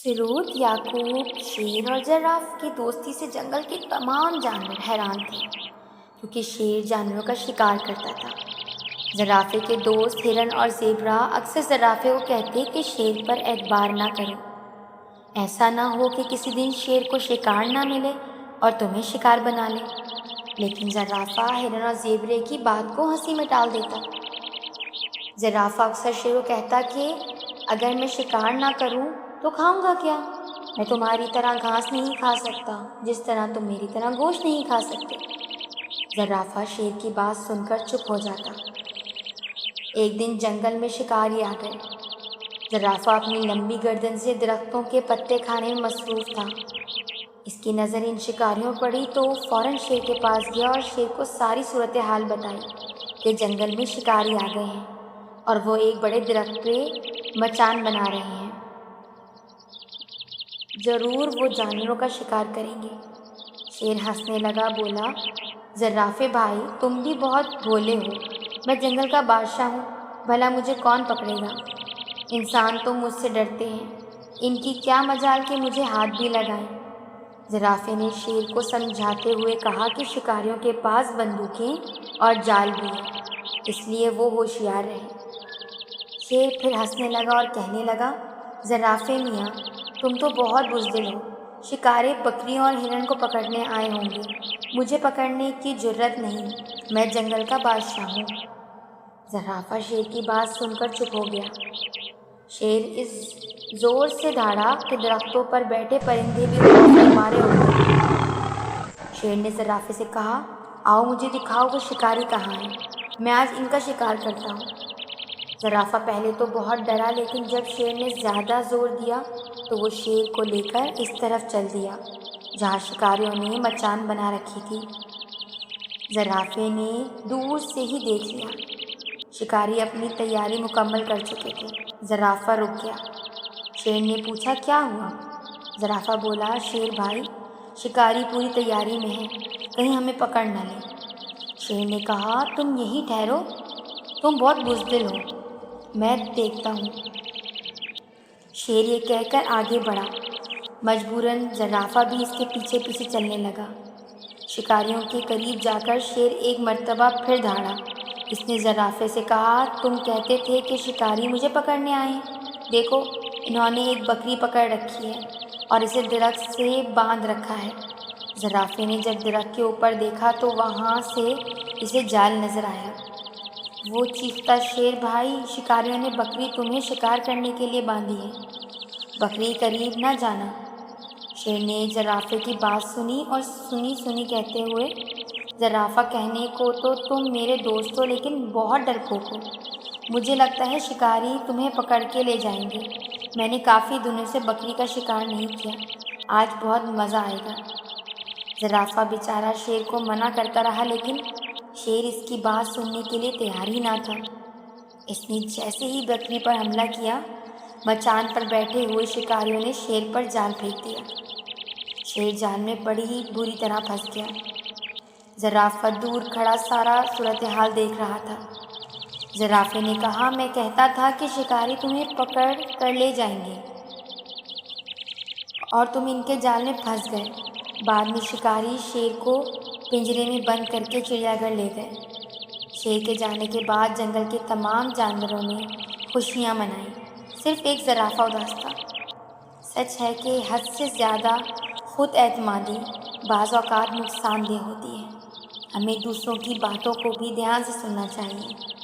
سرود، یعقوب، شیر اور جراف کی دوستی سے جنگل کے تمام جانور حیران تھے، کیونکہ شیر جانوروں کا شکار کرتا تھا۔ زرافے کے دوست ہرن اور زیبرا اکثر زرافے کو کہتے کہ شیر پر اعتبار نہ کرو، ایسا نہ ہو کہ کسی دن شیر کو شکار نہ ملے اور تمہیں شکار بنا لے۔ لیکن زرافہ ہرن اور زیبرے کی بات کو ہنسی میں ٹال دیتا۔ زرافہ اکثر شیر کو کہتا کہ اگر میں شکار نہ کروں تو کھاؤں گا کیا؟ میں تمہاری طرح گھاس نہیں کھا سکتا، جس طرح تم میری طرح گوشت نہیں کھا سکتے۔ زرافہ شیر کی بات سن کر چپ ہو جاتا۔ ایک دن جنگل میں شکاری آ گئے۔ زرافہ اپنی لمبی گردن سے درختوں کے پتے کھانے میں مصروف تھا۔ اس کی نظر ان شکاریوں پر پڑی تو فوراً شیر کے پاس گیا اور شیر کو ساری صورتحال بتائی کہ جنگل میں شکاری آ گئے ہیں اور وہ ایک بڑے درخت پہ مچان بنا رہے ہیں۔ ضرور وہ جانوروں کا شکار کریں گے۔ شیر ہنسنے لگا، بولا، زرافے بھائی، تم بھی بہت بھولے ہو۔ میں جنگل کا بادشاہ ہوں، بھلا مجھے کون پکڑے گا؟ انسان تو مجھ سے ڈرتے ہیں، ان کی کیا مجال کہ مجھے ہاتھ بھی لگائیں۔ زرافے نے شیر کو سمجھاتے ہوئے کہا کہ شکاریوں کے پاس بندوقیں اور جال بھی ہیں، اس لیے وہ ہوشیار رہیں۔ شیر پھر ہنسنے لگا اور کہنے لگا، زرافے میاں، تم تو بہت بزدل ہو۔ شکاری بکریوں اور ہرن کو پکڑنے آئے ہوں گے، مجھے پکڑنے کی جرات نہیں، میں جنگل کا بادشاہ ہوں۔ زرافہ شیر کی بات سن کر چپ ہو گیا۔ شیر اس زور سے دھاڑا کہ درختوں پر بیٹھے پرندے بھی خوف کے مارے اڑ گئے۔ شیر نے زرافے سے کہا، آؤ مجھے دکھاؤ وہ شکاری کہاں ہیں، میں آج ان کا شکار کرتا ہوں۔ زرافہ پہلے تو بہت ڈرا، لیکن جب شیر نے زیادہ زور دیا تو وہ شیر کو لے کر اس طرف چل دیا جہاں شکاریوں نے مچان بنا رکھی تھی۔ زرافے نے دور سے ہی دیکھ لیا، شکاری اپنی تیاری مکمل کر چکے تھے۔ زرافہ رک گیا۔ شیر نے پوچھا، کیا ہوا؟ زرافہ بولا، شیر بھائی، شکاری پوری تیاری میں ہے، کہیں ہمیں پکڑ نہ لے۔ شیر نے کہا، تم یہیں ٹھہرو، تم بہت بزدل ہو، میں دیکھتا ہوں۔ شیر یہ کہہ کر آگے بڑھا۔ مجبوراً زرافہ بھی اس کے پیچھے پیچھے چلنے لگا۔ شکاریوں کے قریب جا کر شیر ایک مرتبہ پھر دھاڑا۔ اس نے زرافے سے کہا، تم کہتے تھے کہ شکاری مجھے پکڑنے آئے ہیں، دیکھو انہوں نے ایک بکری پکڑ رکھی ہے اور اسے درخت سے باندھ رکھا ہے۔ زرافے نے جب درخت کے اوپر دیکھا تو وہاں سے اسے جال نظر آیا۔ وہ چیختا، شیر بھائی، شکاریوں نے بکری تمہیں شکار کرنے کے لیے باندھی ہے، بکری قریب نہ جانا۔ شیر نے زرافے کی بات سنی اور سنی کہتے ہوئے، زرافہ کہنے کو تو تم میرے دوست ہو لیکن بہت ڈرپوک ہو، مجھے لگتا ہے شکاری تمہیں پکڑ کے لے جائیں گے۔ میں نے کافی دنوں سے بکری کا شکار نہیں کیا، آج بہت مزہ آئے گا۔ زرافہ بیچارہ شیر کو منع کرتا رہا، لیکن شیر اس کی بات سننے کے لیے تیار ہی نہ تھا۔ اس نے جیسے ہی بکری پر حملہ کیا، مچان پر بیٹھے ہوئے شکاریوں نے شیر پر جال پھینک دیا۔ شیر جال میں بڑی ہی بری طرح پھنس گیا۔ زرافہ دور کھڑا سارا صورتحال دیکھ رہا تھا۔ زرافے نے کہا، میں کہتا تھا کہ شکاری تمہیں پکڑ کر لے جائیں گے اور تم ان کے جال میں پھنس گئے۔ بعد میں شکاری شیر کو پنجرے میں بند کر کے چڑیا گھر لے گئے۔ شیر کے جانے کے بعد جنگل کے تمام جانوروں نے خوشیاں منائیں، صرف ایک زرافہ اداس تھا۔ سچ ہے کہ حد سے زیادہ خود اعتمادی بعض اوقات نقصان دہ ہوتی ہے، ہمیں دوسروں کی باتوں کو بھی دھیان سے سننا چاہیے۔